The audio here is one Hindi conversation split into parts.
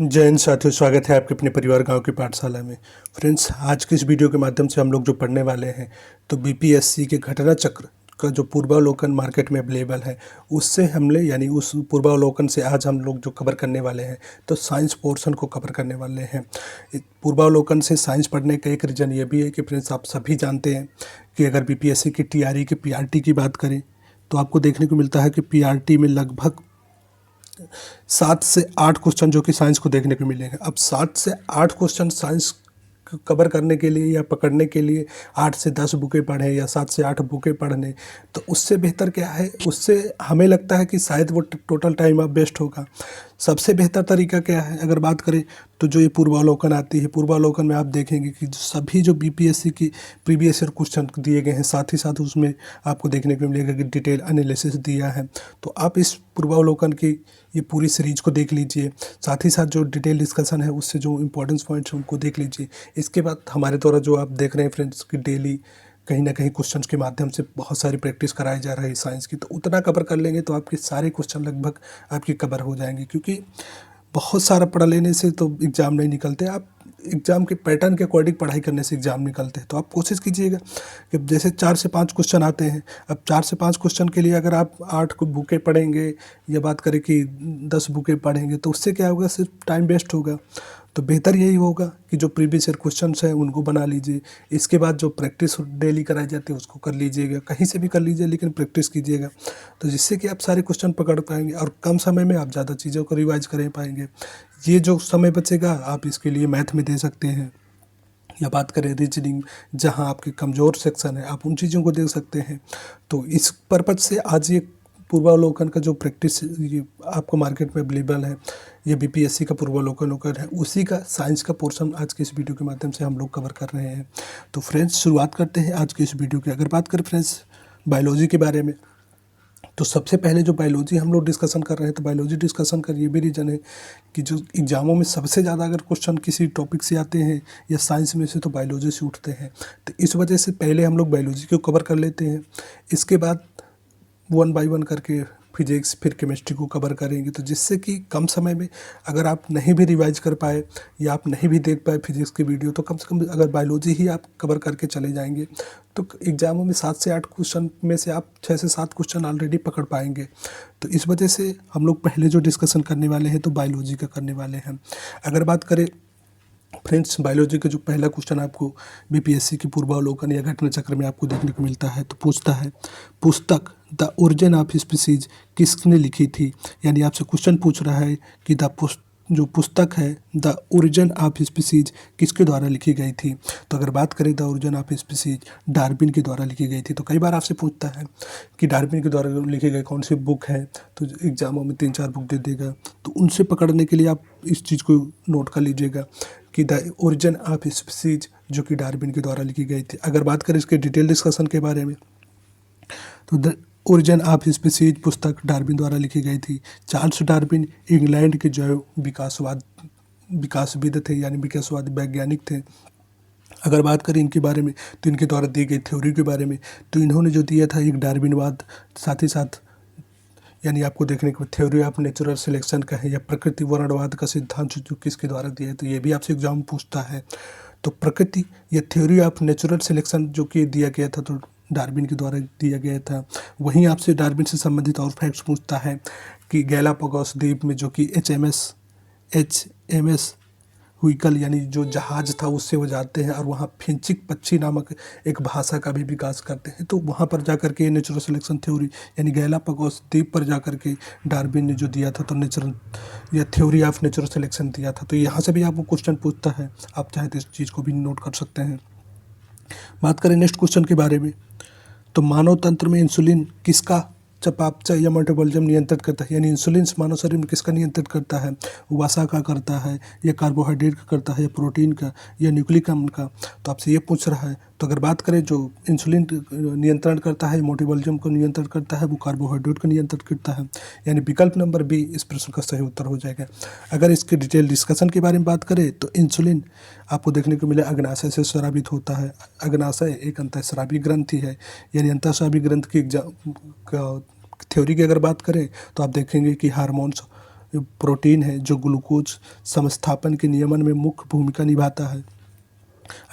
जय हिंद साथियों, स्वागत है आपके अपने परिवार गांव की पाठशाला में। फ्रेंड्स, आज के इस वीडियो के माध्यम से हम लोग जो पढ़ने वाले हैं तो बीपीएससी के घटना चक्र का जो पूर्वावलोकन मार्केट में अवेलेबल है उससे हमले यानी उस पूर्वावलोकन से आज हम लोग जो कवर करने वाले हैं तो साइंस पोर्शन को कवर करने वाले हैं। पूर्वावलोकन से साइंस पढ़ने का एक रीज़न ये भी है कि फ्रेंड्स, आप सभी जानते हैं कि अगर बीपीएससी की टीआरई की पीआरटी की बात करें तो आपको देखने को मिलता है कि पीआरटी में लगभग 7 से 8 क्वेश्चन जो कि साइंस को देखने को मिलेंगे। अब 7 से 8 क्वेश्चन साइंस कवर करने के लिए या पकड़ने के लिए 8 से 10 बुकें पढ़ें या 7 से 8 बुकें पढ़ने, तो उससे बेहतर क्या है, उससे हमें लगता है कि शायद वो टोटल टाइम अब वेस्ट होगा। सबसे बेहतर तरीका क्या है, अगर बात करें तो जो ये पूर्वावलोकन आती है, पूर्वावलोकन में आप देखेंगे कि सभी जो बीपीएससी की प्रीवियस ईयर क्वेश्चन दिए गए हैं, साथ ही साथ उसमें आपको देखने को मिलेगा कि डिटेल एनालिसिस दिया है। तो आप इस पूर्वावलोकन की ये पूरी सीरीज़ को देख लीजिए, साथ ही साथ जो डिटेल डिस्कशन है उससे जो इंपॉर्टेंस पॉइंट्स हैं उनको देख लीजिए। इसके बाद हमारे द्वारा जो आप देख रहे हैं फ्रेंड्स कि डेली कहीं ना कहीं क्वेश्चंस के माध्यम से बहुत सारी प्रैक्टिस कराई जा रही है साइंस की, तो उतना कवर कर लेंगे तो आपके सारे क्वेश्चन लगभग आपकी कवर हो जाएंगे। क्योंकि बहुत सारा पढ़ लेने से तो एग्ज़ाम नहीं निकलते, आप एग्ज़ाम के पैटर्न के अकॉर्डिंग पढ़ाई करने से एग्ज़ाम निकलते हैं। तो आप कोशिश कीजिएगा कि जैसे 4 से 5 क्वेश्चन आते हैं, अब 4 से 5 क्वेश्चन के लिए अगर आप 8 को बुकें पढ़ेंगे या बात करें कि 10 बुकें पढ़ेंगे तो उससे क्या होगा, सिर्फ टाइम वेस्ट होगा। तो बेहतर यही होगा कि जो प्रीवियस ईयर क्वेश्चंस हैं उनको बना लीजिए। इसके बाद जो प्रैक्टिस डेली कराई जाती है उसको कर लीजिएगा, कहीं से भी कर लीजिए लेकिन प्रैक्टिस कीजिएगा, तो जिससे कि आप सारे क्वेश्चन पकड़ पाएंगे और कम समय में आप ज़्यादा चीज़ों को रिवाइज कर पाएंगे। ये जो समय बचेगा आप इसके लिए मैथ में दे सकते हैं, या बात करें रीजनिंग जहाँ आपके कमज़ोर सेक्शन है आप उन चीज़ों को देख सकते हैं। तो इस पर्पज़ से आज ये पूर्वावलोकन का जो प्रैक्टिस ये आपको मार्केट में अवेलेबल है, ये बीपीएससी का पूर्वावलोकन है, उसी का साइंस का पोर्शन आज के इस वीडियो के माध्यम से हम लोग कवर कर रहे हैं। तो फ्रेंड्स, शुरुआत करते हैं आज के इस वीडियो की। अगर बात करें फ्रेंड्स बायोलॉजी के बारे में, तो सबसे पहले जो बायोलॉजी हम लोग डिस्कशन कर रहे हैं, तो बायोलॉजी डिस्कशन का ये भी रीज़न है कि जो एग्ज़ामों में सबसे ज़्यादा अगर क्वेश्चन किसी टॉपिक से आते हैं या साइंस में से तो बायोलॉजी से उठते हैं। तो इस वजह से पहले हम लोग बायोलॉजी को कवर कर लेते हैं, इसके बाद 1 बाय 1 करके फिजिक्स फिर केमिस्ट्री को कवर करेंगे। तो जिससे कि कम समय में अगर आप नहीं भी रिवाइज कर पाए या आप नहीं भी देख पाए फिजिक्स की वीडियो, तो कम से कम अगर बायोलॉजी ही आप कवर करके चले जाएंगे तो एग्ज़ामों में 7 से 8 क्वेश्चन में से आप 6 से 7 क्वेश्चन ऑलरेडी पकड़ पाएंगे। तो इस वजह से हम लोग पहले जो डिस्कशन करने वाले हैं तो बायोलॉजी का करने वाले हैं। अगर बात करें फ्रेंड्स बायोलॉजी का जो पहला क्वेश्चन आपको बीपीएससी की पूर्वावलोकन या घटना चक्र में आपको देखने को मिलता है, तो पूछता है पुस्तक द ओरिजिन ऑफ स्पीसीज किसने लिखी थी। यानी आपसे क्वेश्चन पूछ रहा है कि जो पुस्तक है द ओरिजिन ऑफ स्पीसीज किसके द्वारा लिखी गई थी। तो अगर बात करें the origin of species Darwin के द्वारा लिखी गई थी। तो कई बार आपसे पूछता है कि डार्विन के द्वारा लिखी गई कौन सी बुक है, तो एग्जामों में 3-4 बुक दे देगा, तो उनसे पकड़ने के लिए आप इस चीज़ को नोट कर लीजिएगा कि द ओरिजिन ऑफ स्पीसीज जो कि डार्विन के द्वारा लिखी गई थी। अगर बात करें इसके डिटेल डिस्कशन के बारे में, तो द ओरिजिन ऑफ स्पीसीज पुस्तक डार्विन द्वारा लिखी गई थी। चार्ल्स डार्विन इंग्लैंड के जैव विकासविद थे, यानी विकासवादी वैज्ञानिक थे। अगर बात करें इनके बारे में तो इनके द्वारा दी गई थ्योरी के बारे में, तो इन्होंने जो दिया था एक डार्विनवाद, साथ ही साथ यानी आपको देखने को थ्योरी ऑफ नेचुरल सिलेक्शन का है या प्रकृति वर्णवाद का सिद्धांत जो किसके द्वारा दिया है, तो ये भी आपसे एग्जाम पूछता है। तो प्रकृति या थ्योरी ऑफ नेचुरल सिलेक्शन जो कि दिया गया था तो डार्विन के द्वारा दिया गया था। वहीं आपसे डार्विन से संबंधित और फैक्ट्स पूछता है कि गैलापागोस द्वीप में जो कि एच एम एस व्हीकल यानी जो जहाज़ था उससे वो जाते हैं और वहाँ फिंचिक पक्षी नामक एक भाषा का भी विकास करते हैं। तो वहाँ पर जा कर के नेचुरल सिलेक्शन थ्योरी यानी गैलापागोस द्वीप पर जा कर के डार्विन ने जो दिया था तो नेचुरल या थ्योरी ऑफ नेचुरल सिलेक्शन दिया था। तो यहाँ से भी आपको क्वेश्चन पूछता है, आप चाहे तो इस चीज़ को भी नोट कर सकते हैं। बात करें नेक्स्ट क्वेश्चन के बारे में, तो मानव तंत्र में इंसुलिन किसका चयापचय या मेटाबॉलिज्म नियंत्रित करता है। यानी इंसुलिन मानव शरीर में किसका नियंत्रित करता है, वसा का करता है या कार्बोहाइड्रेट का करता है या प्रोटीन का या न्यूक्लिक अम्ल का। तो आपसे ये पूछ रहा है। तो अगर बात करें जो इंसुलिन नियंत्रण करता है, मेटाबॉलिज्म को नियंत्रण करता है, वो कार्बोहाइड्रेट को नियंत्रित करता है, यानी विकल्प नंबर बी इस प्रश्न का सही उत्तर हो जाएगा। अगर इसके डिटेल डिस्कशन के बारे में बात करें तो इंसुलिन आपको देखने को मिले अग्नाशय से स्रावित होता है। अग्नाशय एक अंतःस्रावी ग्रंथि है, यानी अंतःस्रावी ग्रंथ की थ्योरी की अगर बात करें तो आप देखेंगे कि हार्मोन्स प्रोटीन है जो ग्लूकोज समस्थापन के नियमन में मुख्य भूमिका निभाता है।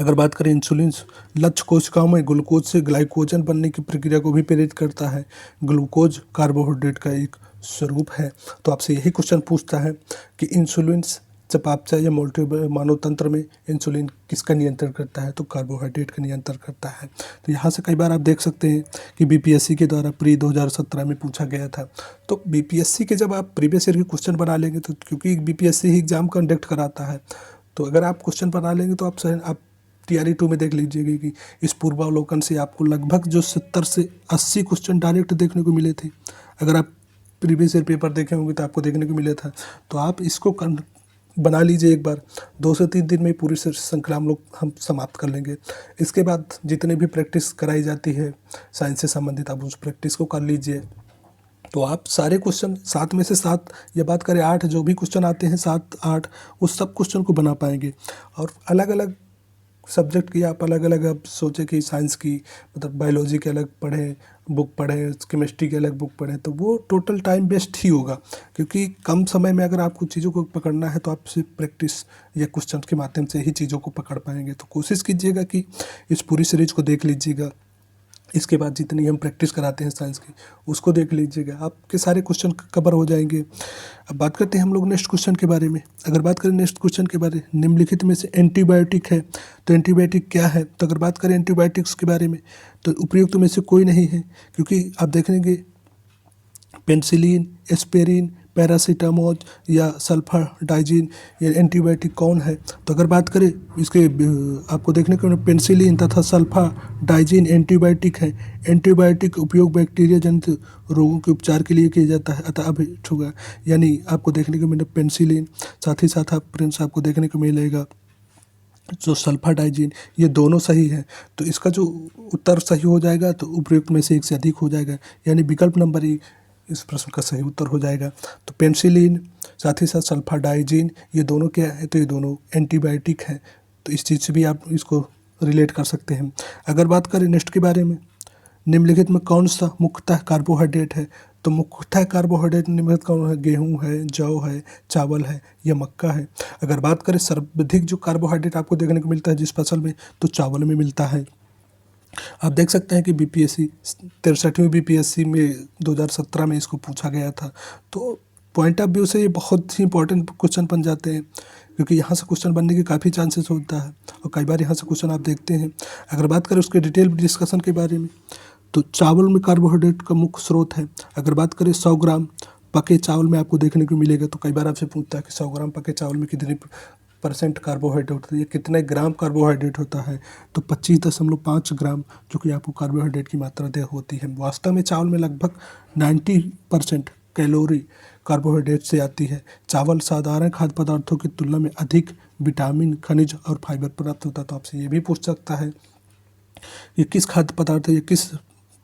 अगर बात करें इंसुलिन, लक्ष्य कोशिकाओं में ग्लूकोज से ग्लाइकोजन बनने की प्रक्रिया को भी प्रेरित करता है। ग्लूकोज कार्बोहाइड्रेट का एक स्वरूप है। तो आपसे यही क्वेश्चन पूछता है कि इंसुलिन चयापचय या मोल्टी मानव तंत्र में इंसुलिन किसका नियंत्रण करता है, तो कार्बोहाइड्रेट का नियंत्रण करता है। तो यहाँ से कई बार आप देख सकते हैं कि बीपीएससी के द्वारा प्री 2017 में पूछा गया था। तो बीपीएससी के जब आप प्रीवियस ईयर के क्वेश्चन बना लेंगे, तो क्योंकि बीपीएससी ही एग्जाम कंडक्ट कराता है, तो अगर आप क्वेश्चन बना लेंगे तो आप TRE 2 में देख लीजिएगा कि इस पूर्वावलोकन से आपको लगभग जो 70 से 80 क्वेश्चन डायरेक्ट देखने को मिले थे। अगर आप प्रीवियस ईयर पेपर देखे होंगे तो आपको देखने को मिला था। तो आप इसको बना लीजिए एक बार, 2 से 3 दिन में पूरी श्रृंखला हम समाप्त कर लेंगे। इसके बाद जितने भी प्रैक्टिस कराई जाती है साइंस से संबंधित, आप उस प्रैक्टिस को कर लीजिए। तो आप सारे क्वेश्चन 7 में से 7 या बात करें 8, जो भी क्वेश्चन आते हैं 7-8, उस सब क्वेश्चन को बना पाएंगे। और अलग अलग सब्जेक्ट की आप अलग अलग आप सोचें कि साइंस की मतलब बायोलॉजी के अलग पढ़ें, बुक पढ़ें, केमिस्ट्री की अलग बुक पढ़ें, तो वो टोटल टाइम वेस्ट ही होगा। क्योंकि कम समय में अगर आपको चीज़ों को पकड़ना है तो आप सिर्फ प्रैक्टिस या क्वेश्चन के माध्यम से ही चीज़ों को पकड़ पाएंगे। तो कोशिश कीजिएगा कि इस पूरी सीरीज को देख लीजिएगा। इसके बाद जितनी हम प्रैक्टिस कराते हैं साइंस की, उसको देख लीजिएगा, आपके सारे क्वेश्चन कवर हो जाएंगे। अब बात करते हैं हम लोग नेक्स्ट क्वेश्चन के बारे में। अगर बात करें नेक्स्ट क्वेश्चन के बारे में, निम्नलिखित में से एंटीबायोटिक है, तो एंटीबायोटिक क्या है? तो अगर बात करें एंटीबायोटिक्स के बारे में, तो उपयुक्त में से कोई नहीं है, क्योंकि आप देखेंगे पेनिसिलिन, एस्पिरिन, पैरासीटामोल या सल्फाडाइजिन, ये एंटीबायोटिक कौन है? तो अगर बात करें इसके आपको देखने को पेनिसिलिन तथा सल्फाडाइजिन एंटीबायोटिक है। एंटीबायोटिक उपयोग बैक्टीरिया जनित रोगों के उपचार के लिए किया जाता है, अतः अब होगा, यानी आपको देखने को मिले पेनिसिलिन, साथ ही साथ आप फ्रेंड्स आपको देखने को मिलेगा जो सल्फाडाइजिन, ये दोनों सही है। तो इसका जो उत्तर सही हो जाएगा तो उपयुक्त में से एक से अधिक हो जाएगा, यानी विकल्प नंबर ई इस प्रश्न का सही उत्तर हो जाएगा। तो पेनिसिलिन साथ ही साथ सल्फाडाइजिन, ये दोनों क्या है? तो ये दोनों एंटीबायोटिक हैं। तो इस चीज़ से भी आप इसको रिलेट कर सकते हैं। अगर बात करें नेक्स्ट के बारे में, निम्नलिखित में कौन सा मुख्यतः कार्बोहाइड्रेट है? तो मुख्यतः कार्बोहाइड्रेट निम्नलिखित कौन है? गेहूँ है, जौ है, चावल है या मक्का है? अगर बात करें सर्वाधिक जो कार्बोहाइड्रेट आपको देखने को मिलता है जिस फसल में, तो चावल में मिलता है। आप देख सकते हैं कि बीपीएससी 63वीं बीपीएससी में 2017 में इसको पूछा गया था। तो पॉइंट ऑफ व्यू से ये बहुत ही इंपॉर्टेंट क्वेश्चन बन जाते हैं, क्योंकि यहाँ से क्वेश्चन बनने के काफ़ी चांसेस होता है और कई बार यहाँ से क्वेश्चन आप देखते हैं। अगर बात करें उसके डिटेल डिस्कशन के बारे में, तो चावल में कार्बोहाइड्रेट का मुख्य स्रोत है। अगर बात करें 100 ग्राम पके चावल में आपको देखने को मिलेगा, तो कई बार आपसे पूछता है कि 100 ग्राम पके चावल में कितनी % कार्बोहाइड्रेट होता है, कितने ग्राम कार्बोहाइड्रेट होता है? तो 25.5 ग्राम जो कि आपको कार्बोहाइड्रेट की मात्रा दे होती है। वास्तव में चावल में लगभग 90% कैलोरी कार्बोहाइड्रेट से आती है। चावल साधारण खाद्य पदार्थों की तुलना में अधिक विटामिन, खनिज और फाइबर प्राप्त होता है। तो आपसे ये भी पूछ सकता है कि किस खाद्य पदार्थ या किस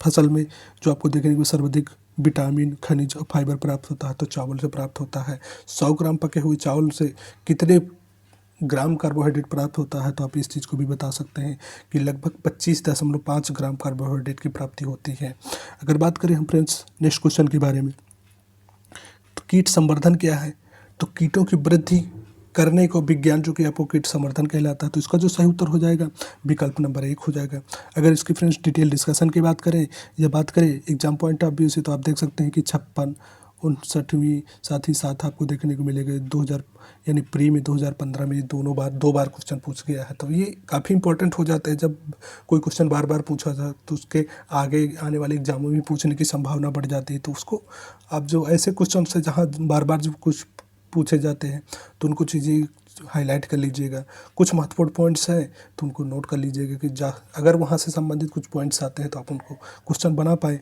फसल में जो आपको देखने को सर्वाधिक विटामिन, खनिज और फाइबर प्राप्त होता है? तो चावल से प्राप्त होता है। 100 ग्राम पके हुए चावल से कितने ग्राम कार्बोहाइड्रेट प्राप्त होता है? तो आप इस चीज़ को भी बता सकते हैं कि लगभग 25.5 ग्राम कार्बोहाइड्रेट की प्राप्ति होती है। अगर बात करें हम फ्रेंड्स नेक्स्ट क्वेश्चन के बारे में, तो कीट संवर्धन क्या है? तो कीटों की वृद्धि करने को विज्ञान जो कि आपको कीट संवर्धन कहलाता है। तो इसका जो सही उत्तर हो जाएगा विकल्प नंबर 1 हो जाएगा। अगर इसकी फ्रेंड्स डिटेल डिस्कशन की बात करें या बात करें एग्जाम पॉइंट ऑफ व्यू से, तो आप देख सकते हैं कि 56, 59वीं, साथ ही साथ आपको देखने को मिलेगा 2000 यानी प्री में 2015 में दो बार क्वेश्चन पूछ गया है। तो ये काफ़ी इंपॉर्टेंट हो जाता है। जब कोई क्वेश्चन बार बार पूछा जाए तो उसके आगे आने वाले एग्जामों में पूछने की संभावना बढ़ जाती है। तो उसको आप जो ऐसे क्वेश्चन से जहाँ बार बार जब कुछ पूछे जाते हैं तो उनको चीज़ें हाईलाइट कर लीजिएगा। कुछ महत्वपूर्ण पॉइंट्स हैं तो उनको नोट कर लीजिएगा कि अगर वहाँ से संबंधित कुछ पॉइंट्स आते हैं तो आप उनको क्वेश्चन बना पाएँ।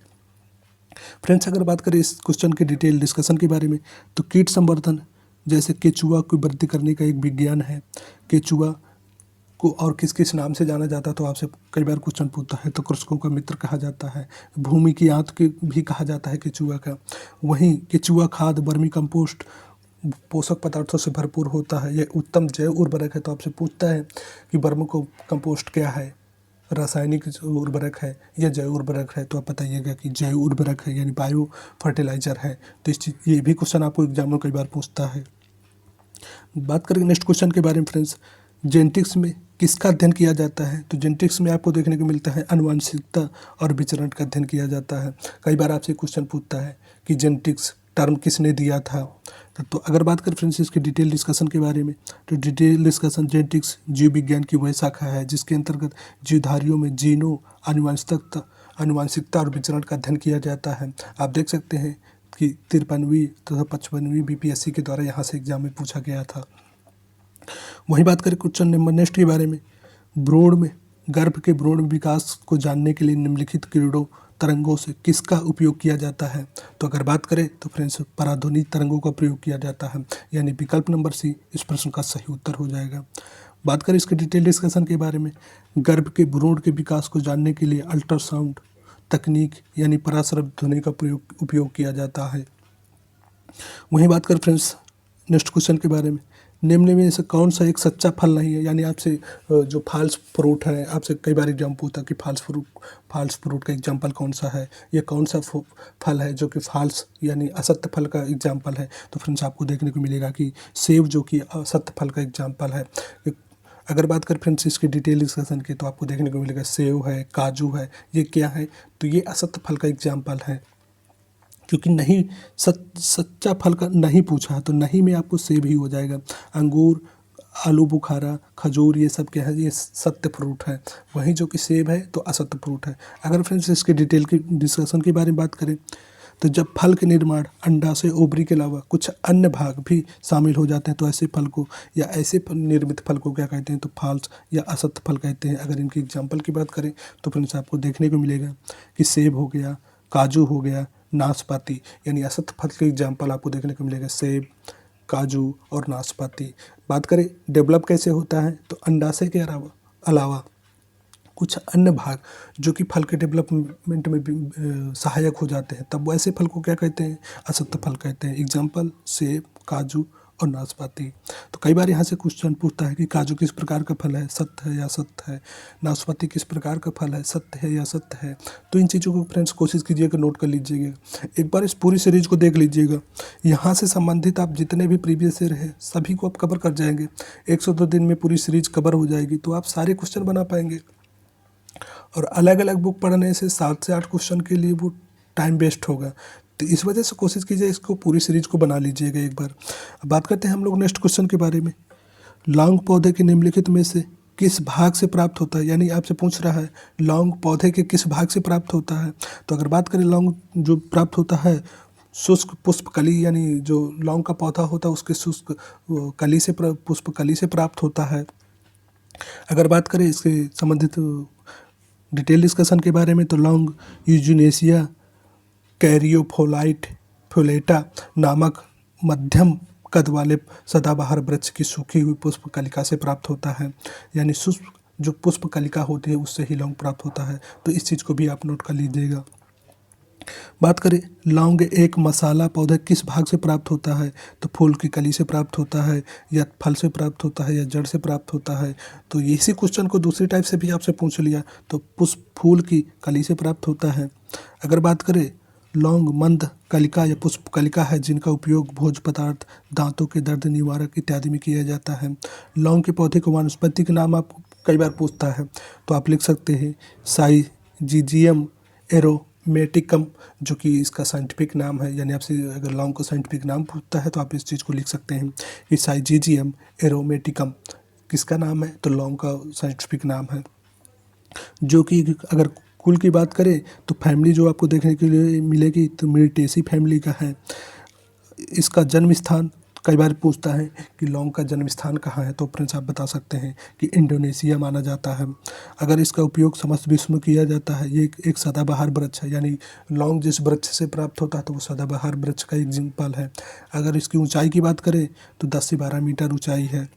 फ्रेंड्स अगर बात करें इस क्वेश्चन के डिटेल डिस्कशन के बारे में, तो कीट संवर्धन जैसे केचुआ की वृद्धि करने का एक विज्ञान है। केचुआ को और किस किस नाम से जाना जाता है? तो आपसे कई बार क्वेश्चन पूछता है। तो कृषकों का मित्र कहा जाता है, भूमि की आंत के भी कहा जाता है केचुआ का। वहीं केचुआ खाद वर्मी कंपोस्ट पोषक पदार्थों से भरपूर होता है। यह उत्तम जैव उर्वरक है। तो आपसे पूछता है कि वर्मी कंपोस्ट क्या है? रासायनिक जो उर्वरक है या जैव उर्वरक है, तो आप बताइएगा कि जैव उर्वरक है यानी बायो फर्टिलाइजर है। तो इस चीज़ ये भी क्वेश्चन आपको एग्जाम में कई बार पूछता है। बात करेंगे नेक्स्ट क्वेश्चन के बारे में फ्रेंड्स, जेनेटिक्स में किसका अध्ययन किया जाता है? तो जेनेटिक्स में आपको देखने को मिलता है आनुवंशिकता और विचरण का अध्ययन किया जाता है। कई बार आपसे क्वेश्चन पूछता है कि जेनेटिक्स टर्म किसने दिया था। तो अगर बात करें फ्रेंड्स इसके डिटेल डिस्कशन के बारे में, तो डिटेल डिस्कशन जेनेटिक्स जीव विज्ञान की वह शाखा है जिसके अंतर्गत जीवधारियों में जीनों, आनुवंशिकता और विचरण का अध्ययन किया जाता है। आप देख सकते हैं कि 53वीं तथा 55वीं बीपीएससी के द्वारा यहाँ से एग्जाम में पूछा गया था। वहीं बात करें क्वेश्चन नंबर नेक्स्ट के बारे में, भ्रूण में गर्भ के भ्रूण विकास को जानने के लिए निम्नलिखित किरणों तरंगों से किसका उपयोग किया जाता है? तो अगर बात करें तो फ्रेंड्स पराध्वनि तरंगों का प्रयोग किया जाता है, यानी विकल्प नंबर सी इस प्रश्न का सही उत्तर हो जाएगा। बात करें इसके डिटेल डिस्कशन के बारे में, गर्भ के भ्रूण के विकास को जानने के लिए अल्ट्रासाउंड तकनीक यानी पराश्रव्य ध्वनि का उपयोग किया जाता है। वहीं बात करें फ्रेंड्स नेक्स्ट क्वेश्चन के बारे में, निम्न में से कौन सा एक सच्चा फल नहीं है? यानी आपसे जो फॉल्स फ्रूट है, आपसे कई बार एग्जाम पूछता है कि फॉल्स फ्रूट का एग्जाम्पल कौन सा है, ये कौन सा फल है जो कि फॉल्स यानी असत्य फल का एग्जाम्पल है? तो फ्रेंड्स आपको देखने को मिलेगा कि सेब जो कि असत्य फल का एग्जाम्पल है। अगर बात करें फ्रेंड्स इसकी डिटेल डिस्कशन की, तो आपको देखने को मिलेगा सेब है, काजू है, ये क्या है? तो ये असत्य फल का एग्जाम्पल है, क्योंकि नहीं सच्चा फल का नहीं पूछा है, तो नहीं में आपको सेब ही हो जाएगा। अंगूर, आलू बुखारा, खजूर, ये सब क्या है? ये सत्य फ्रूट है। वहीं जो कि सेब है तो असत्य फ्रूट है। अगर फ्रेंड्स इसके डिटेल की डिस्कशन के बारे में बात करें, तो जब फल के निर्माण अंडाशय ओवरी के अलावा कुछ अन्य भाग भी शामिल हो जाते हैं तो ऐसे फल को या ऐसे निर्मित फल को क्या कहते हैं? तो फॉल्स या असत्य फल कहते हैं। अगर इनकी एग्जाम्पल की बात करें तो फ्रेंड्स आपको देखने को मिलेगा कि सेब हो गया, काजू हो गया, नाशपाती, यानी असत्य फल के एग्जाम्पल आपको देखने को मिलेगा सेब, काजू और नाशपाती। बात करें डेवलप कैसे होता है, तो अंडाशय के अलावा कुछ अन्य भाग जो कि फल के डेवलपमेंट में भी सहायक हो जाते हैं, तब वैसे फल को क्या कहते हैं? असत्य फल कहते हैं। एग्जाम्पल सेब, काजू और नाशपाती। तो कई बार यहाँ से क्वेश्चन पूछता है कि काजू किस प्रकार का फल है, सत्य है या असत्य है? नाशपाती किस प्रकार का फल है, सत्य है या असत्य है? तो इन चीज़ों को फ्रेंड्स कोशिश कीजिएगा, नोट कर लीजिएगा। एक बार इस पूरी सीरीज को देख लीजिएगा, यहाँ से संबंधित आप जितने भी प्रीवियस ईयर है सभी को आप कवर कर जाएंगे। 102 दिन में पूरी सीरीज कवर हो जाएगी, तो आप सारे क्वेश्चन बना पाएंगे। और अलग अलग बुक पढ़ने से 7 से 8 क्वेश्चन के लिए वो टाइम वेस्ट होगा। तो इस वजह से कोशिश कीजिए इसको पूरी सीरीज को बना लीजिएगा एक बार। अब बात करते हैं हम लोग नेक्स्ट क्वेश्चन के बारे में, लौंग पौधे के निम्नलिखित में से किस भाग से प्राप्त होता है? यानी आपसे पूछ रहा है लौंग पौधे के किस भाग से प्राप्त होता है। तो अगर बात करें लौंग जो प्राप्त होता है शुष्क पुष्प कली, यानी जो लौंग का पौधा होता है उसके शुष्क कली से पुष्प कली से प्राप्त होता है। अगर बात करें इसके संबंधित डिटेल डिस्कशन के बारे में, तो लौंग यूजुनेसिया कैरियोफोलेटा नामक मध्यम कद वाले सदाबहार वृक्ष की सूखी हुई पुष्प कलिका से प्राप्त होता है। यानी शुष्क जो पुष्प कलिका होती है उससे ही लौंग प्राप्त होता है। तो इस चीज़ को भी आप नोट कर लीजिएगा। बात करें लौंग एक मसाला पौधा किस भाग से प्राप्त होता है, तो फूल की कली से प्राप्त होता है या फल से प्राप्त होता है या जड़ से प्राप्त होता है। तो इसी क्वेश्चन को दूसरी टाइप से भी आपसे पूछ लिया, तो पुष्प फूल की कली से प्राप्त होता है। अगर बात करें लौंग मंद कलिका या पुष्प कलिका है जिनका उपयोग भोज्य पदार्थ, दांतों के दर्द निवारक इत्यादि में किया जाता है। लौंग के पौधे को वानस्पतिक नाम आप कई बार पूछता है, तो आप लिख सकते हैं साइजिजियम एरोमेटिकम, जो कि इसका साइंटिफिक नाम है। यानी आपसे अगर लौंग का साइंटिफिक नाम पूछता है तो आप इस चीज़ को लिख सकते हैं कि साइजिजियम एरोमेटिकम किसका नाम है, तो लौंग का साइंटिफिक नाम है। जो कि अगर कुल की बात करें तो फैमिली जो आपको देखने के लिए मिलेगी तो मिर्टेसी फैमिली का है। इसका जन्म स्थान कई बार पूछता है कि लौंग का जन्म स्थान कहाँ है, तो फ्रेंड्स आप बता सकते हैं कि इंडोनेशिया माना जाता है। अगर इसका उपयोग समस्त विश्व में किया जाता है, ये एक सदाबहार वृक्ष है, यानी लौंग जिस वृक्ष से प्राप्त होता है तो वो सदाबहार वृक्ष का एग्जाम्पल है। अगर इसकी ऊंचाई की बात करें तो 10 से 12 मीटर ऊंचाई है।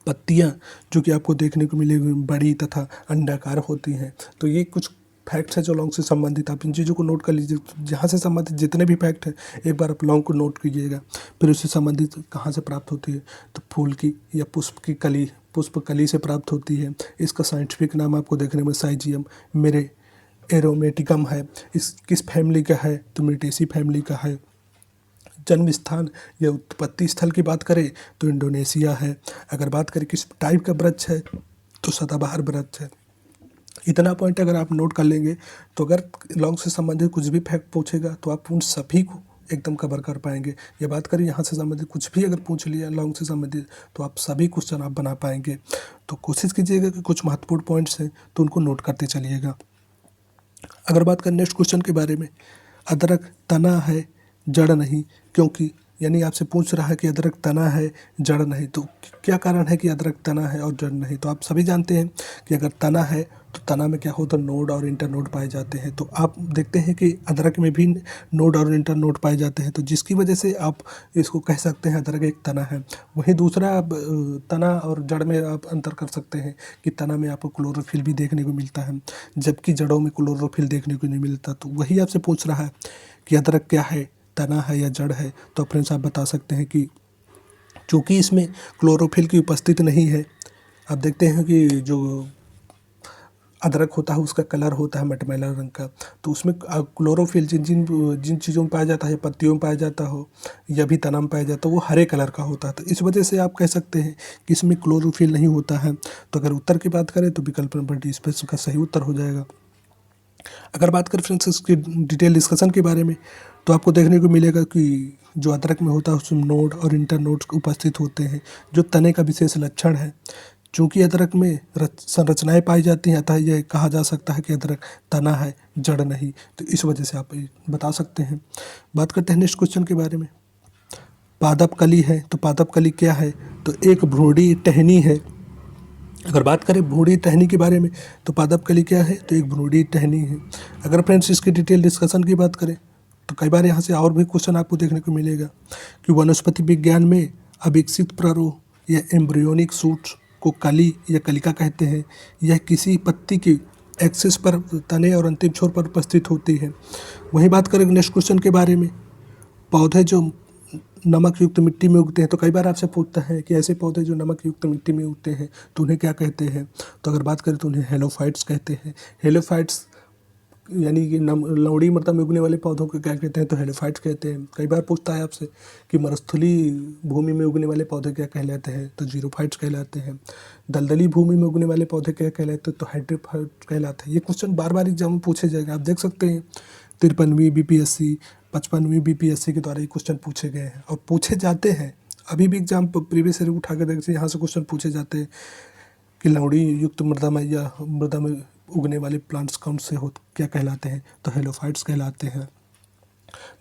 पत्तियाँ जो कि आपको देखने को मिलेगी बड़ी तथा अंडाकार होती हैं। तो ये कुछ फैक्ट्स है जो लौंग से संबंधित, आप इन चीज़ों को नोट कर लीजिए। जहाँ से संबंधित जितने भी फैक्ट हैं एक बार आप लौंग को नोट कीजिएगा। फिर उससे संबंधित कहाँ से प्राप्त होती है, तो फूल की या पुष्प की कली पुष्पकली से प्राप्त होती है। इसका साइंटिफिक नाम आपको देखने में साइजियम मेरे एरोमेटिकम है। इस किस फैमिली का है तो मिर्टेसी फैमिली का है। जन्म स्थान या उत्पत्ति स्थल की बात करें तो इंडोनेशिया है। अगर बात करें किस टाइप का वृक्ष है तो सदाबहार वृक्ष है। इतना पॉइंट अगर आप नोट कर लेंगे तो अगर लॉन्ग से संबंधित कुछ भी फैक्ट पूछेगा तो आप उन सभी को एकदम कवर कर पाएंगे। ये बात करें यहाँ से संबंधित कुछ भी अगर पूछ लिया लॉन्ग से संबंधित तो आप सभी क्वेश्चन आप बना पाएंगे। तो कोशिश कीजिएगा कि कुछ महत्वपूर्ण पॉइंट्स हैं तो उनको नोट करते चलिएगा। अगर बात करें नेक्स्ट क्वेश्चन के बारे में, अदरक तना है जड़ नहीं, क्योंकि यानी आपसे पूछ रहा है कि अदरक तना है जड़ नहीं, तो क्या कारण है कि अदरक तना है और जड़ नहीं। तो आप सभी जानते हैं कि अगर तना है तो तना में क्या होता है, नोड और इंटरनोड पाए जाते हैं। तो आप देखते हैं कि अदरक में भी नोड और इंटरनोड पाए जाते हैं, तो जिसकी वजह से आप इसको कह सकते हैं अदरक एक तना है। वहीं दूसरा तना और जड़ में आप अंतर कर सकते हैं कि तना में आपको क्लोरोफिल भी देखने को मिलता है जबकि जड़ों में क्लोरोफिल देखने को नहीं मिलता। तो वही आपसे पूछ रहा है कि अदरक क्या है, तना है या जड़ है। तो फ्रेंड्स आप बता सकते हैं कि चूँकि इसमें क्लोरोफिल की उपस्थिति नहीं है। आप देखते हैं कि जो अदरक होता है उसका कलर होता है मटमैला रंग का, तो उसमें क्लोरोफिल जिन जिन जिन चीज़ों में पाया जाता है, पत्तियों में पाया जाता हो या भी तना में पाया जाता है, वो हरे कलर का होता है। तो इस वजह से आप कह सकते हैं कि इसमें क्लोरोफिल नहीं होता है। तो अगर उत्तर की बात करें तो विकल्प नंबर डी स्पेस का सही उत्तर हो जाएगा। अगर बात करें फ्रेंड्स इसकी डिटेल डिस्कशन के बारे में तो आपको देखने को मिलेगा कि जो अदरक में होता है उसमें नोड और इंटरनोड्स उपस्थित होते हैं जो तने का विशेष लक्षण है। चूँकि अदरक में संरचनाएं पाई जाती हैं अतः यह कहा जा सकता है कि अदरक तना है जड़ नहीं। तो इस वजह से आप बता सकते हैं। बात करते हैं नेक्स्ट क्वेश्चन के बारे में, पादप कली है तो पादप कली क्या है, तो एक भ्रूणी टहनी है। अगर बात करें भ्रूणी टहनी के बारे में तो पादप कली क्या है, तो एक भ्रूणी टहनी है। अगर फ्रेंड्स इसकी डिटेल डिस्कशन की बात करें तो कई बार यहाँ से और भी क्वेश्चन आपको देखने को मिलेगा कि वनस्पति विज्ञान में अविकसित प्रारूप या एम्ब्रियोनिक शूट्स को कली या कलिका कहते हैं। यह किसी पत्ती की एक्सिस पर तने और अंतिम छोर पर उपस्थित होती है। वहीं बात करें नेक्स्ट क्वेश्चन के बारे में, पौधे जो नमक युक्त मिट्टी में उगते हैं, तो कई बार आपसे पूछता है कि ऐसे पौधे जो नमक युक्त मिट्टी में उगते हैं तो उन्हें क्या कहते हैं। तो अगर बात करें तो उन्हें हेलोफाइट्स कहते हैं। हेलोफाइट्स यानी कि लवड़ी मृदा में उगने वाले पौधों को क्या कहते हैं, तो हेलोफाइट्स कहते हैं। कई बार पूछता है आपसे कि मरुस्थलीय भूमि में उगने वाले पौधे क्या कहलाते हैं, तो जीरोफाइट्स कहलाते हैं। दलदली भूमि में उगने वाले पौधे क्या कहलाते हैं, तो हाइड्रोफाइट्स कहलाते हैं। ये क्वेश्चन बार बार एग्जाम में पूछे जाएगा। आप देख सकते हैं 53वीं BPSC 55वीं BPSC के द्वारा ये क्वेश्चन पूछे गए हैं और पूछे जाते हैं। अभी भी एग्जाम प्रीवियस ईयर उठा के देखते हैं, यहाँ से क्वेश्चन पूछे जाते हैं कि लवड़ी युक्त मृदा में या मृदा में उगने वाले प्लांट्स कौन से हो क्या कहलाते हैं, तो हेलोफाइट्स कहलाते हैं।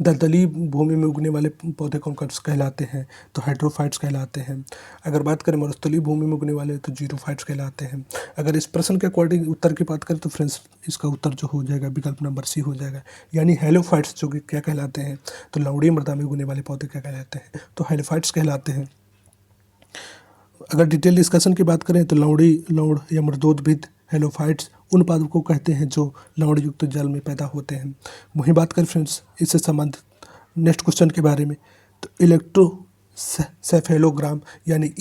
दलदली भूमि में उगने वाले पौधे कौन कौन से कहलाते हैं, तो हाइड्रोफाइट्स कहलाते हैं। अगर बात करें मरुस्थलीय भूमि में उगने वाले तो जीरोफाइट्स कहलाते हैं। अगर इस प्रश्न के अकॉर्डिंग उत्तर की बात करें तो फ्रेंड्स इसका उत्तर जो हो जाएगा विकल्प नंबर सी हो जाएगा, यानी हेलोफाइट्स जो कि क्या कहलाते हैं, तो लवड़ी मृदा में उगने वाले पौधे क्या कहलाते हैं, तो हेलोफाइट्स कहलाते हैं। अगर डिटेल डिस्कशन की बात करें तो लवण या मृदोद्भिद हेलोफाइट्स उन पादपों को कहते हैं जो लवण युक्त जल में पैदा होते हैं। वहीं बात करें फ्रेंड्स इससे संबंधित नेक्स्ट क्वेश्चन के बारे में, तो इलेक्ट्रोसेफेलोग्राम यानी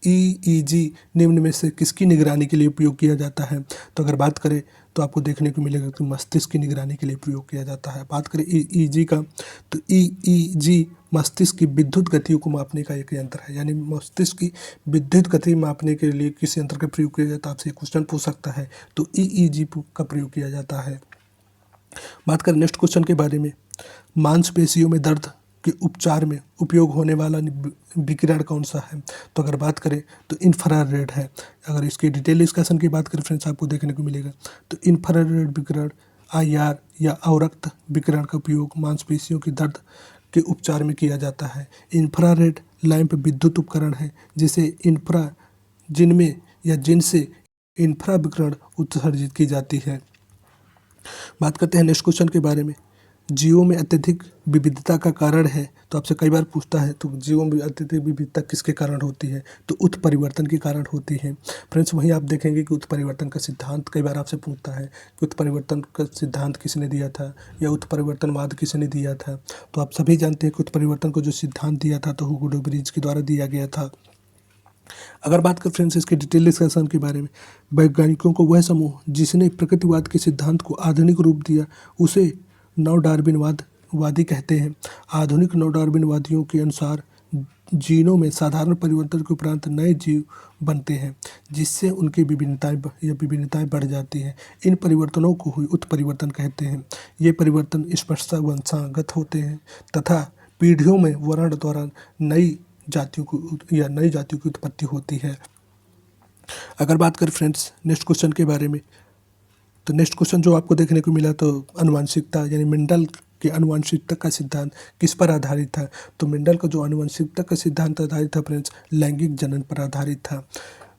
EEG निम्न में से किसकी निगरानी के लिए उपयोग किया जाता है। तो अगर बात करें तो आपको देखने को मिलेगा कि मस्तिष्क की निगरानी के लिए प्रयोग किया जाता है। बात करें EEG का तो EEG मस्तिष्क की विद्युत गतियों को मापने का एक यंत्र है, यानी मस्तिष्क की विद्युत गति मापने के लिए किस यंत्र का प्रयोग किया जाता है, आपसे क्वेश्चन पूछ सकता है, तो EEG का प्रयोग किया जाता है। बात करें नेक्स्ट क्वेश्चन के बारे में, मांसपेशियों में दर्द के उपचार में उपयोग होने वाला विकिरण कौन सा है। तो अगर बात करें तो इंफ्रारेड है। अगर इसकी डिटेल डिस्कशन की बात करें फ्रेंड्स आपको देखने को मिलेगा तो इंफ्रारेड विकिरण IR या अवरक्त विकिरण का उपयोग मांसपेशियों की दर्द के उपचार में किया जाता है। इंफ्रारेड लैंप विद्युत उपकरण है जिनसे इंफ्रा विकिरण उत्सर्जित की जाती है। बात करते हैं नेक्स्ट क्वेश्चन के बारे में, जीवों में अत्यधिक विविधता का कारण है। तो आपसे कई बार पूछता है तो जीवों में अत्यधिक विविधता किसके कारण होती है, तो उत्परिवर्तन के कारण होती है। फ्रेंड्स वहीं आप देखेंगे कि उत्परिवर्तन का सिद्धांत कई बार आपसे पूछता है कि उत्परिवर्तन का सिद्धांत किसने दिया था या उत्परिवर्तनवाद किसने दिया था। तो आप सभी जानते हैं कि उत्परिवर्तन को जो सिद्धांत दिया था तो ह्यूगो डू ब्रिज के द्वारा दिया गया था। अगर बात करें फ्रेंड्स इसके डिटेल डिस्कशन के बारे में, वैज्ञानिकों को वह समूह जिसने प्रकृतिवाद के सिद्धांत को आधुनिक रूप दिया उसे नव डार्विनवादी कहते हैं। आधुनिक नव डार्विनवादियों के अनुसार जीनों में साधारण परिवर्तन के उपरांत नए जीव बनते हैं, जिससे उनकी विभिन्नताएं बढ़ जाती हैं। इन परिवर्तनों को हुई उत्परिवर्तन कहते हैं। ये परिवर्तन स्पष्टतः वंशागत होते हैं तथा पीढ़ियों में वर्ण द्वारा नई जातियों की उत्पत्ति होती है। अगर बात करें फ्रेंड्स नेक्स्ट क्वेश्चन के बारे में, तो नेक्स्ट क्वेश्चन जो आपको देखने को मिला तो आनुवंशिकता यानी मेंडल के आनुवंशिकता का सिद्धांत किस पर आधारित था। तो मेंडल का जो आनुवंशिकता का सिद्धांत आधारित था फ्रेंड्स लैंगिक जनन पर आधारित था।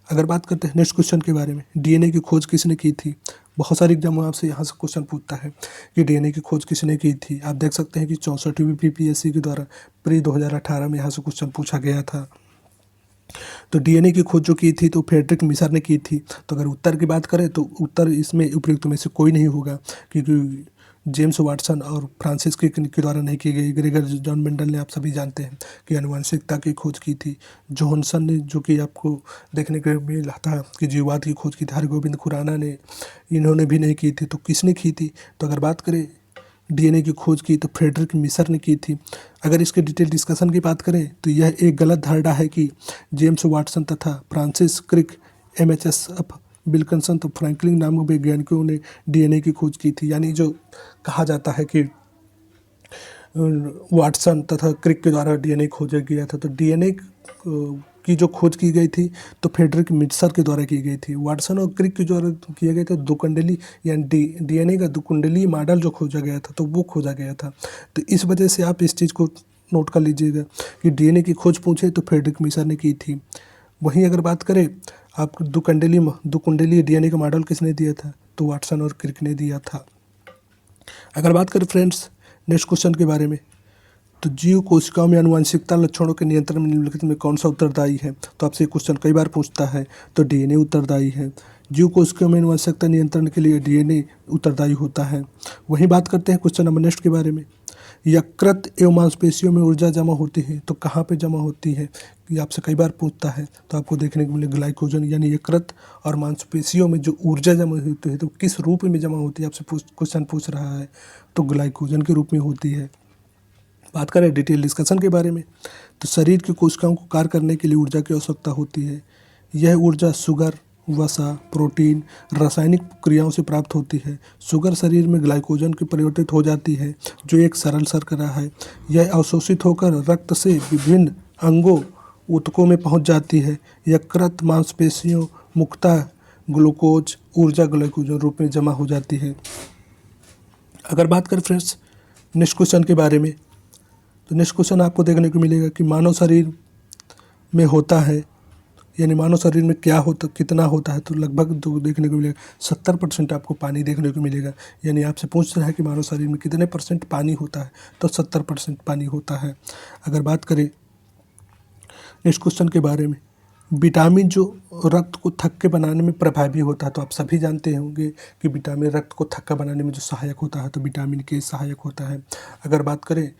अगर बात करते हैं नेक्स्ट क्वेश्चन के बारे में, डीएनए की खोज किसने की थी। बहुत सारे एग्जाम आपसे यहाँ से क्वेश्चन पूछता है कि डीएनए की खोज किसने की थी। आप देख सकते हैं कि 64वीं बीपीएससी के द्वारा प्री 2018 में यहाँ से क्वेश्चन पूछा गया था। तो डीएनए की खोज जो की थी तो फ्रेडरिक मिशर ने की थी। तो अगर उत्तर की बात करें तो उत्तर इसमें उपयुक्त में से कोई नहीं होगा, क्योंकि जेम्स वाटसन और फ्रांसिस क्रिक के द्वारा नहीं की गई। ग्रेगर जॉन मेंडल ने आप सभी जानते हैं कि आनुवंशिकता की खोज की थी। जोहानसन ने जो कि आपको देखने को मिला था कि जीववाद की खोज की थी। हरगोविंद खुराना ने, इन्होंने भी नहीं की थी। तो किसने की थी। तो अगर बात करें डीएनए की खोज की तो फ्रेडरिक मिशर ने की थी। अगर इसके डिटेल डिस्कशन की बात करें तो यह एक गलत धारणा है कि जेम्स वाटसन तथा फ्रांसिस क्रिक MHF विल्किंसन तो फ्रैंकलिन नामक वैज्ञानिकों ने डीएनए की खोज की थी। यानी जो कहा जाता है कि वाटसन तथा क्रिक के द्वारा डीएनए खोजा गया था। तो डीएनए की जो खोज की गई थी तो फ्रेडरिक मिशर के द्वारा की गई थी। वाटसन और क्रिक के द्वारा किया गया था दुकुंडली यानी डीएनए का दुकुंडली मॉडल जो खोजा गया था तो वो खोजा गया था। तो इस वजह से आप इस चीज़ को नोट कर लीजिएगा कि डीएनए की खोज पूछे तो फ्रेडरिक मिशर ने की थी। वहीं अगर बात करें आप दुकुंडली डीएनए का मॉडल किसने दिया था तो वाटसन और क्रिक ने दिया था। अगर बात करें फ्रेंड्स नेक्स्ट क्वेश्चन के बारे में, तो जीव कोशिकाओं में आनुवंशिकता लक्षणों के नियंत्रण में निम्नलिखित में कौन सा उत्तरदायी है। तो आपसे क्वेश्चन कई बार पूछता है तो डीएनए उत्तरदायी है। जीव कोशिकाओं में आनुवंशिकता नियंत्रण के लिए डीएनए उत्तरदायी होता है। वहीं बात करते हैं क्वेश्चन नंबर नेक्स्ट के बारे में, यकृत एवं मांसपेशियों में ऊर्जा जमा होती है तो कहाँ पे जमा होती है, ये आपसे कई बार पूछता है। तो आपको देखने को मिले ग्लाइकोजन यानी यकृत और मांसपेशियों में जो ऊर्जा जमा होती है तो किस रूप में जमा होती है, आपसे क्वेश्चन पूछ रहा है तो ग्लाइकोजन के रूप में होती है। बात करें डिटेल डिस्कशन के बारे में, तो शरीर की कोशिकाओं को कार्य करने के लिए ऊर्जा की आवश्यकता होती है। यह ऊर्जा शुगर, वसा, प्रोटीन, रासायनिक क्रियाओं से प्राप्त होती है। शुगर शरीर में ग्लाइकोजन की परिवर्तित हो जाती है जो एक सरल शर्करा है। यह अवशोषित होकर रक्त से विभिन्न अंगों ऊतकों में पहुंच जाती है। यकृत मांसपेशियों मुख्यतः ग्लूकोज ऊर्जा ग्लाइकोजन रूप में जमा हो जाती है। अगर बात करें फ्रेंड्स नेक्स्ट क्वेश्चन के बारे में, तो नेक्स्ट क्वेश्चन आपको देखने को मिलेगा कि मानव शरीर में होता है यानी मानव शरीर में क्या होता कितना होता है। तो लगभग जो देखने को मिलेगा 70% आपको पानी देखने को मिलेगा। यानी आपसे पूछ रहा है कि मानव शरीर में कितने % पानी होता है तो 70% पानी होता है। अगर बात करें नेक्स्ट क्वेश्चन के बारे में, विटामिन जो रक्त को थक्के बनाने में प्रभावी होता है। तो आप सभी जानते होंगे कि विटामिन रक्त को थक्का बनाने में जो सहायक होता है तो विटामिन के सहायक होता है। अगर बात करें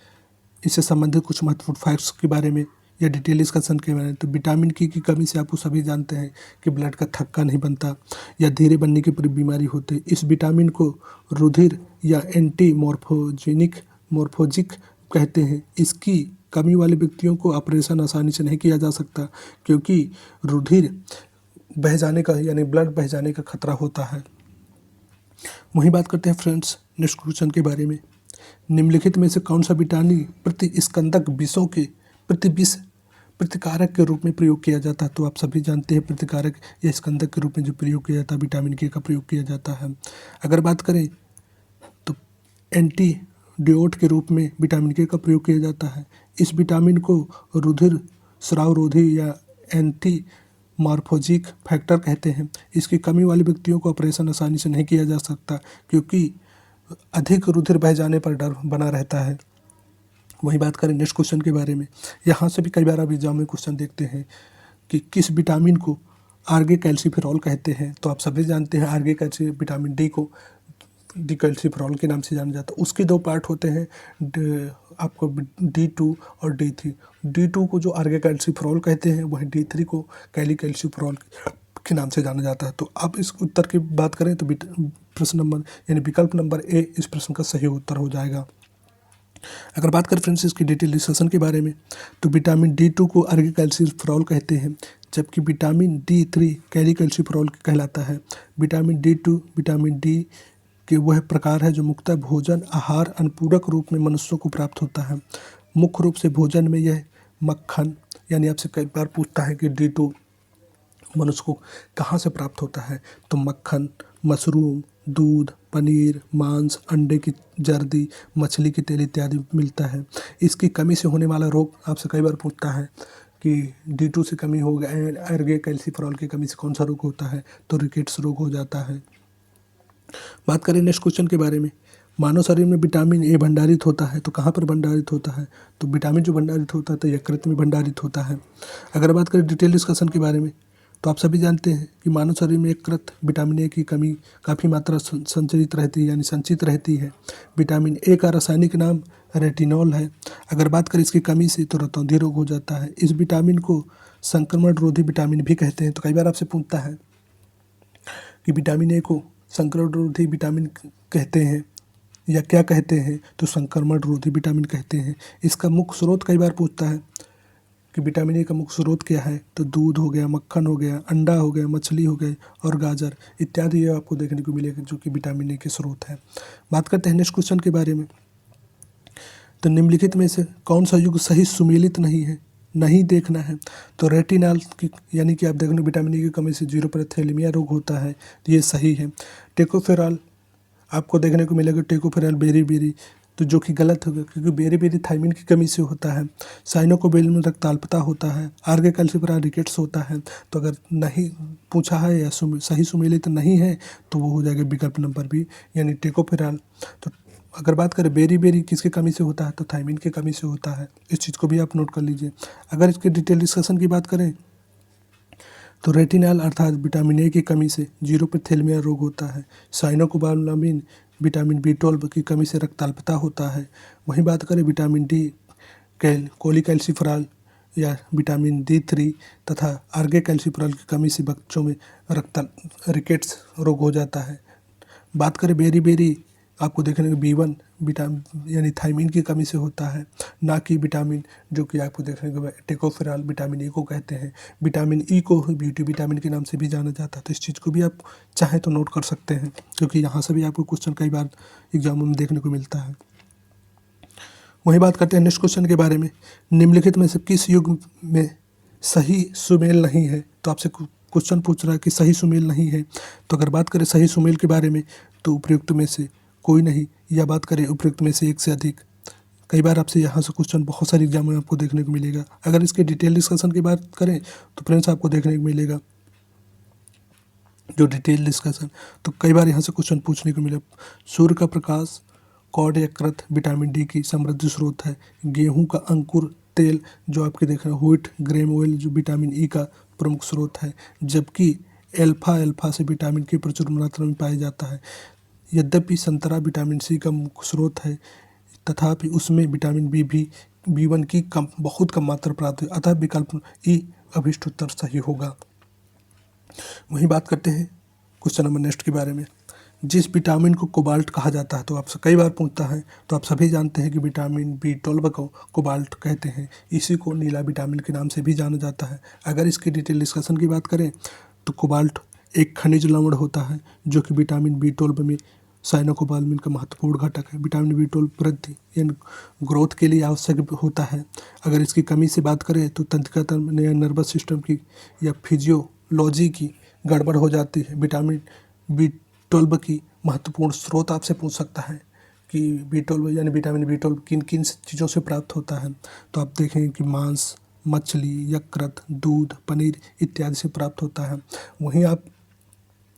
इससे संबंधित कुछ महत्वपूर्ण फैक्ट्स के बारे में या डिटेल डिस्कशन के बारे में, तो विटामिन की कमी से आपको सभी जानते हैं कि ब्लड का थक्का नहीं बनता या धीरे बनने की पूरी बीमारी होती है। इस विटामिन को रुधिर या एंटी मोर्फोजिक कहते हैं। इसकी कमी वाले व्यक्तियों को ऑपरेशन आसानी से नहीं किया जा सकता क्योंकि रुधिर बह जाने का यानी ब्लड बह जाने का खतरा होता है। वहीं बात करते हैं फ्रेंड्स नेक्स्ट क्वेश्चन के बारे में, निम्नलिखित में से कौन सा विटामिन प्रतिस्कंदक विषों के प्रतिकारक के रूप में प्रयोग किया जाता है। तो आप सभी जानते हैं प्रतिकारक या स्कंदक के रूप में जो प्रयोग किया जाता है विटामिन के का प्रयोग किया जाता है। अगर बात करें तो एंटीडोट के रूप में विटामिन के का प्रयोग किया जाता है। इस विटामिन को रुधिर स्रावरोधी या एंटी मॉर्फोजिक फैक्टर कहते हैं। इसकी कमी वाले व्यक्तियों को ऑपरेशन आसानी से नहीं किया जा सकता क्योंकि अधिक रुधिर बह जाने पर डर बना रहता है। वही बात करें नेक्स्ट क्वेश्चन के बारे में, यहाँ से भी कई बार आप एग्जाम में क्वेश्चन देखते हैं कि किस विटामिन को आर्गे कैल्सीफेरॉल कहते हैं। तो आप सभी जानते हैं आर्गे कैल्सी विटामिन डी को डिकैल्सीफेरॉल के नाम से जाना जाता है। उसके दो पार्ट होते हैं, आपको D2 और D3, D2 को जो आर्गेकैल्सिफेरॉल कहते हैं, वहीं D3 को कैलीकैल्सिफेरॉल के नाम से जाना जाता है। तो अब इस उत्तर की बात करें तो प्रश्न नंबर यानी विकल्प नंबर ए इस प्रश्न का सही उत्तर हो जाएगा। अगर बात करें फ्रेंड्स इसकी डिटेल डिस्कशन के बारे में, तो विटामिन D2 को आर्गेकैल्सिफेरॉल कहते हैं, जबकि विटामिन D3 कैलीकैल्सिफेरॉल कहलाता है। विटामिन D2 विटामिन डी के वह प्रकार है जो मुख्यतः भोजन आहार अनुपूरक रूप में मनुष्यों को प्राप्त होता है। मुख्य रूप से भोजन में यह मक्खन, यानी आपसे कई बार पूछता है कि D2 मनुष्य को कहाँ से प्राप्त होता है, तो मक्खन, मशरूम, दूध, पनीर, मांस, अंडे की जर्दी, मछली की तेल इत्यादि मिलता है। इसकी कमी से होने वाला रोग आपसे कई बार पूछता है कि D2 से कमी हो गया, आर्गेकैल्सिफेरॉल की कमी से कौन सा रोग होता है, तो रिकेट्स रोग हो जाता है। बात करें नेक्स्ट क्वेश्चन के बारे में, मानव शरीर में विटामिन ए भंडारित होता है, तो कहाँ पर भंडारित होता है, तो विटामिन जो भंडारित होता है तो यकृत में भंडारित होता है। अगर बात करें डिटेल डिस्कशन के बारे में, तो आप सभी जानते हैं कि मानव शरीर में यकृत विटामिन ए की कमी काफ़ी मात्रा संचरित रहती है, यानी संचित रहती है। विटामिन ए का रासायनिक नाम रेटिनॉल है। अगर बात करें इसकी कमी से तो रतौंधी रोग हो जाता है। इस विटामिन को संक्रमण रोधी विटामिन भी कहते हैं। तो कई बार आपसे पूछता है कि विटामिन ए को संक्रमण रोधी विटामिन कहते हैं या क्या कहते हैं, तो संक्रमण रोधी विटामिन कहते हैं। इसका मुख्य स्रोत कई बार पूछता है कि विटामिन ए का मुख्य स्रोत क्या है, तो दूध हो गया, मक्खन हो गया, अंडा हो गया, मछली हो गई और गाजर इत्यादि ये आपको देखने को मिलेगा जो कि विटामिन ए के स्रोत हैं। बात करते हैं नेक्स्ट क्वेश्चन के बारे में, तो निम्नलिखित में से कौन सा युग सही सुमेलित नहीं है, नहीं देखना है, तो रेटिनॉल की यानी कि आप देखने विटामिन ए की कमी से जीरो पर थैलेमिया रोग होता है, तो ये सही है। टेकोफेरॉल आपको देखने को मिलेगा, टेकोफेरॉल बेरी, तो जो कि गलत होगा क्योंकि बेरी थायमिन की कमी से होता है। साइनोकोबिल में रक्ताल्पता होता है। आर्गेकैल्सिफेरॉल रिकेट्स होता है। तो अगर नहीं पूछा है या सही सुमेलित नहीं है तो वो हो जाएगा विकल्प नंबर बी यानी टेकोफेरॉल। तो अगर बात करें बेरी किसकी कमी से होता है, तो थायमिन की कमी से होता है। इस चीज़ को भी आप नोट कर लीजिए। अगर इसके डिटेल डिस्कशन की बात करें तो रेटिनॉल अर्थात विटामिन ए की कमी से जीरोपैथेलमिया रोग होता है। साइनोकोबालामिन विटामिन B12 की कमी से रक्ताल्पता होता है। वहीं बात करें विटामिन डी कोलिकैल्सिफेरॉल या विटामिन D3 तथा आर्गेकैल्सिफेरॉल की कमी से बच्चों में रिकेट्स रोग हो जाता है। बात करें बेरी आपको देखने को B1 विटामिन यानी थायमिन की कमी से होता है, ना कि विटामिन जो कि आपको देखने को टेकोफेरॉल विटामिन ए को कहते हैं। विटामिन ई को ब्यूटी विटामिन के नाम से भी जाना जाता है। तो इस चीज़ को भी आप चाहें तो नोट कर सकते हैं क्योंकि यहाँ से भी आपको क्वेश्चन कई बार एग्जामों में देखने को मिलता है। वही बात करते हैं नेक्स्ट क्वेश्चन के बारे में, निम्नलिखित में से किस युग में सही सुमेल नहीं है, तो आपसे क्वेश्चन पूछ रहा है कि सही सुमेल नहीं है। तो अगर बात करें सही सुमेल के बारे में तो उपयुक्त में से कोई नहीं, या बात करें उपयुक्त में से एक से अधिक। कई बार आपसे यहाँ से क्वेश्चन बहुत सारे एग्जाम में आपको देखने को मिलेगा। अगर इसके डिटेल डिस्कशन की बात करें तो फ्रेंड्स आपको देखने को मिलेगा जो डिटेल डिस्कशन, तो कई बार यहाँ से क्वेश्चन पूछने को मिला। सूर्य का प्रकाश, कॉड यकृत विटामिन डी की समृद्ध स्रोत है। गेहूँ का अंकुर तेल जो आपके देख रहे हैं व्हीट ग्रेन ऑयल जो विटामिन ई का प्रमुख स्रोत है, जबकि अल्फा से विटामिन की प्रचुर मात्रा में पाया जाता है। यद्यपि संतरा विटामिन सी का मुख्य स्रोत है तथापि उसमें विटामिन B1 की बहुत कम मात्रा प्राप्त है, अतः विकल्प ई अभिष्ट उत्तर सही होगा। वहीं बात करते हैं क्वेश्चन नंबर नेक्स्ट के बारे में, जिस विटामिन को कोबाल्ट कहा जाता है, तो आपसे कई बार पूछता है। तो आप सभी जानते हैं कि विटामिन B12 को कोबाल्ट कहते हैं। इसी को नीला विटामिन के नाम से भी जाना जाता है। अगर इसकी डिटेल डिस्कशन की बात करें तो कोबाल्ट एक खनिज लवण होता है जो कि विटामिन B12 में साइनोकोबालामिन का महत्वपूर्ण घटक है। विटामिन B12 वृद्धि यानी ग्रोथ के लिए आवश्यक होता है। अगर इसकी कमी से बात करें तो तंत्रिका तंत्र या नर्वस सिस्टम की या फिजियोलॉजी की गड़बड़ हो जाती है। विटामिन B12 की महत्वपूर्ण स्रोत आपसे पूछ सकता है कि B12 यानी विटामिन B12 किन किन चीज़ों से प्राप्त होता है, तो आप देखें कि मांस, मछली, यकृत, दूध, पनीर इत्यादि से प्राप्त होता है। वहीं आप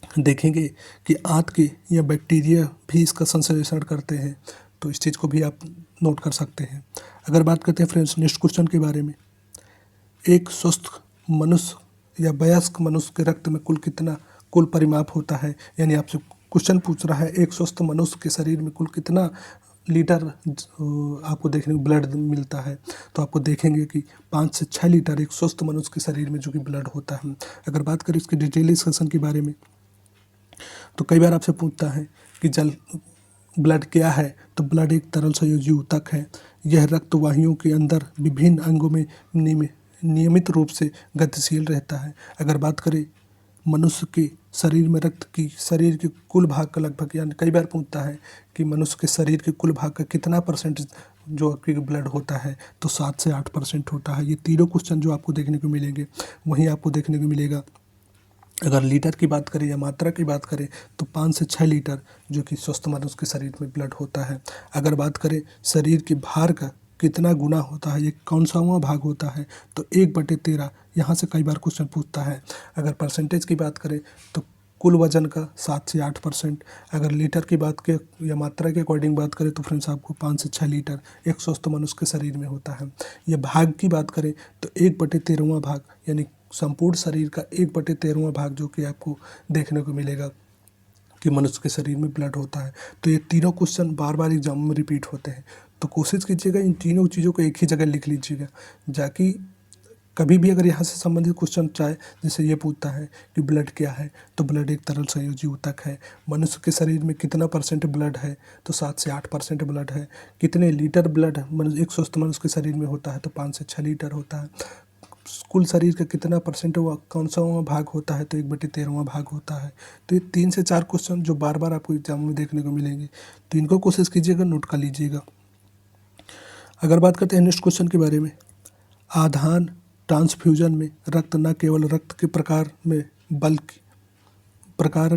देखेंगे कि आंत के या बैक्टीरिया भी इसका संश्लेषण करते हैं, तो इस चीज़ को भी आप नोट कर सकते हैं। अगर बात करते हैं फ्रेंड्स नेक्स्ट क्वेश्चन के बारे में, एक स्वस्थ मनुष्य या वयस्क मनुष्य के रक्त में कुल परिमाप होता है, यानी आपसे क्वेश्चन पूछ रहा है एक स्वस्थ मनुष्य के शरीर में कुल कितना लीटर आपको देखने को ब्लड मिलता है, तो आपको देखेंगे कि 5 से 6 लीटर एक स्वस्थ मनुष्य के शरीर में जो कि ब्लड होता है। अगर बात करें इसके डिटेल डिस्कशन के बारे में, तो कई बार आपसे पूछता है कि ब्लड क्या है, तो ब्लड एक तरल संयोजी ऊतक है। यह रक्त वाहियों के अंदर विभिन्न अंगों में नियमित रूप से गतिशील रहता है। अगर बात करें मनुष्य के शरीर में रक्त की शरीर के कुल भाग का लगभग, यानी कई बार पूछता है कि मनुष्य के शरीर के कुल भाग का कितना परसेंट जो आपके ब्लड होता है, तो 7 से 8% होता है। ये तीनों क्वेश्चन जो आपको देखने को मिलेंगे, वहीं आपको देखने को मिलेगा। अगर लीटर की बात करें या मात्रा की बात करें, तो 5 से 6 लीटर जो कि स्वस्थ मनुष्य के शरीर में ब्लड होता है। अगर बात करें शरीर के भार का कितना गुना होता है, ये कौन सावां भाग होता है, तो 1/13। यहाँ से कई बार क्वेश्चन पूछता है। अगर परसेंटेज की बात करें, तो कुल वजन का 7 से 8%। अगर लीटर की बात के या मात्रा के अकॉर्डिंग बात करें, तो फ्रेंड्स आपको 5 से 6 लीटर एक स्वस्थ मनुष्य के शरीर में होता है। ये भाग की बात करें, तो 1/13वां भाग, यानी संपूर्ण शरीर का 1/13वां भाग जो कि आपको देखने को मिलेगा कि मनुष्य के शरीर में ब्लड होता है। तो ये तीनों क्वेश्चन बार बार एग्जाम में रिपीट होते हैं, तो कोशिश कीजिएगा इन तीनों चीज़ों को एक ही जगह लिख लीजिएगा, जाकि कभी भी अगर यहाँ से संबंधित क्वेश्चन चाहे, जैसे ये पूछता है कि ब्लड क्या है, तो ब्लड एक तरल संयोजी ऊतक है। मनुष्य के शरीर में कितना परसेंट ब्लड है, तो 7 से 8% ब्लड है। कितने लीटर ब्लड एक स्वस्थ मनुष्य के शरीर में होता है, तो 5 से 6 लीटर होता है। कुल शरीर का कितना परसेंट कौन सा भाग होता है, तो 1/13वां भाग होता है। तो ये 3 से 4 क्वेश्चन जो बार बार आपको एग्जाम में देखने को मिलेंगे, तो इनको कोशिश कीजिएगा, नोट कर लीजिएगा। अगर बात करते हैं नेक्स्ट क्वेश्चन के बारे में, आधान ट्रांसफ्यूजन में रक्त न केवल रक्त के प्रकार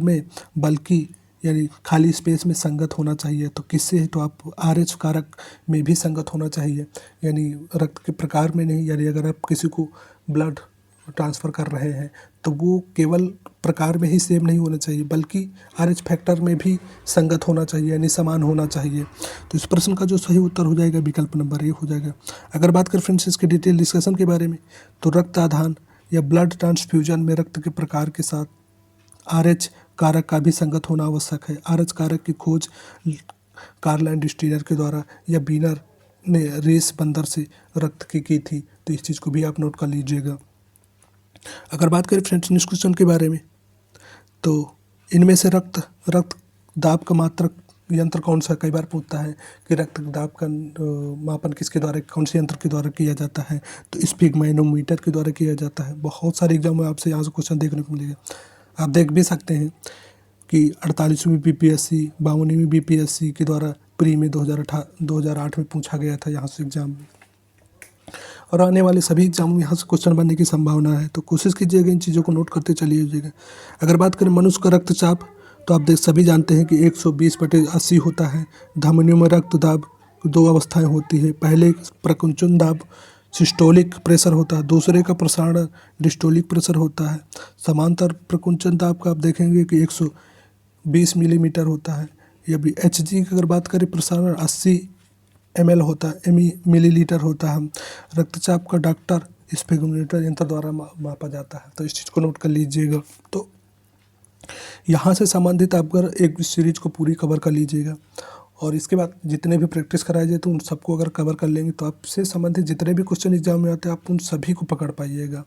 में बल्कि यानी खाली स्पेस में संगत होना चाहिए। तो किससे है, तो आप RH कारक में भी संगत होना चाहिए, यानी रक्त के प्रकार में नहीं। यानी अगर आप किसी को ब्लड ट्रांसफ़र कर रहे हैं, तो वो केवल प्रकार में ही सेम नहीं होना चाहिए, बल्कि RH फैक्टर में भी संगत होना चाहिए, यानी समान होना चाहिए। तो इस प्रश्न का जो सही उत्तर हो जाएगा विकल्प नंबर ए हो जाएगा। अगर बात करें फ्रेंड्स इसके डिटेल डिस्कशन के बारे में, तो रक्त आधान या ब्लड ट्रांसफ्यूजन में रक्त के प्रकार के साथ RH कारक का भी संगत होना आवश्यक है। RH कारक की खोज कार्ल एंड स्टीनर के द्वारा या बीनर ने रेस बंदर से रक्त की थी। तो इस चीज़ को भी आप नोट कर लीजिएगा। अगर बात करें फ्रेंड्स नेक्स्ट क्वेश्चन के बारे में, तो इनमें से रक्त दाब का मात्रक यंत्र कौन सा, कई बार पूछता है कि रक्त दाब का मापन किसके द्वारा, कौन से यंत्र के द्वारा किया जाता है, तो स्फिग्मैनोमीटर के द्वारा किया जाता है। बहुत सारे एग्जाम में आपसे यहाँ से क्वेश्चन देखने को मिलेगा। आप देख भी सकते हैं कि 48वीं BPSC 52वीं BPSC के द्वारा प्री में 2008 में पूछा गया था यहाँ से एग्जाम में, और आने वाले सभी एग्जाम में यहाँ से क्वेश्चन बनने की संभावना है। तो कोशिश कीजिएगा इन चीज़ों को नोट करते चलिएगा। अगर बात करें मनुष्य का रक्तचाप, तो आप सभी जानते हैं कि 120/80 होता है। धमनियों में रक्त दाब 2 अवस्थाएं होती है। पहले प्रकुंचन दाब सिस्टोलिक प्रेशर होता है, दूसरे का प्रसारण डिस्टोलिक प्रेशर होता है। समांतर प्रकुंचन दाब का आप देखेंगे कि 120 मिलीमीटर होता है। या भी HG की अगर बात करें, प्रसारण 80 ml होता है, मिलीलीटर होता है। रक्तचाप का डॉक्टर स्फिग्मोमीटर यंत्र द्वारा मापा जाता है। तो इस चीज़ को नोट कर लीजिएगा। तो यहाँ से संबंधित आप अगर एक सीरीज को पूरी कवर कर लीजिएगा, और इसके बाद जितने भी प्रैक्टिस कराए जाए, तो उन सबको अगर कवर कर लेंगे, तो आपसे संबंधित जितने भी क्वेश्चन एग्जाम में आते हैं, आप उन सभी को पकड़ पाइएगा।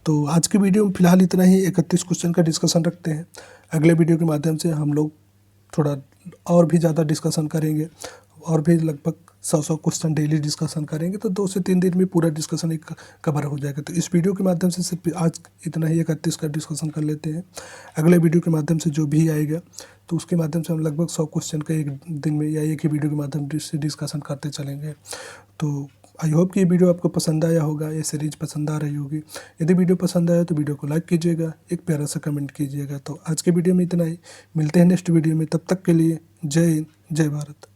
तो आज की वीडियो में फिलहाल इतना ही। 31 क्वेश्चन का डिस्कशन रखते हैं। अगले वीडियो के माध्यम से हम लोग थोड़ा और भी ज़्यादा डिस्कशन करेंगे, और भी लगभग 100 क्वेश्चन डेली डिस्कशन करेंगे। तो 2 से 3 दिन में पूरा डिस्कशन एक कवर हो जाएगा। तो इस वीडियो के माध्यम से सिर्फ आज इतना ही 31 का डिस्कशन कर लेते हैं। अगले वीडियो के माध्यम से जो भी आएगा, तो उसके माध्यम से हम लगभग 100 क्वेश्चन का एक दिन में या एक ही वीडियो के माध्यम से डिस्कशन करते चलेंगे। तो आई होप कि ये वीडियो आपको पसंद आया होगा, ये सीरीज पसंद आ रही होगी। यदि वीडियो पसंद आया तो वीडियो को लाइक कीजिएगा, एक प्यारा सा कमेंट कीजिएगा। तो आज के वीडियो में इतना ही, मिलते हैं नेक्स्ट वीडियो में। तब तक के लिए जय हिंद, जय भारत।